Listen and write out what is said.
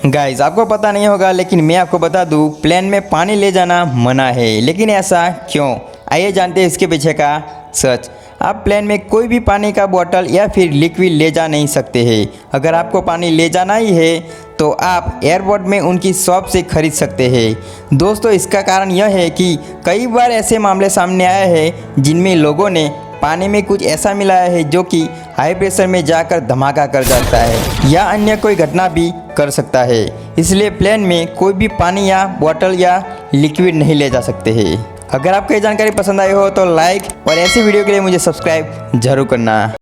Guys आपको पता नहीं होगा लेकिन मैं आपको बता दूं, प्लेन में पानी ले जाना मना है। लेकिन ऐसा क्यों, आइए जानते हैं इसके पीछे का सच। आप प्लेन में कोई भी पानी का बोतल या फिर लिक्विड ले जा नहीं सकते हैं। अगर आपको पानी ले जाना ही है तो आप एयरपोर्ट में उनकी शॉप से खरीद सकते हैं। दोस्तों इसका कारण यह है कि कई बार ऐसे मामले सामने आए हैं जिनमें लोगों ने पानी में कुछ ऐसा मिलाया है जो कि हाई प्रेशर में जाकर धमाका कर जाता है या अन्य कोई घटना भी कर सकता है। इसलिए प्लेन में कोई भी पानी या बोतल या लिक्विड नहीं ले जा सकते हैं। अगर आपको ये जानकारी पसंद आई हो तो लाइक और ऐसी वीडियो के लिए मुझे सब्सक्राइब जरूर करना।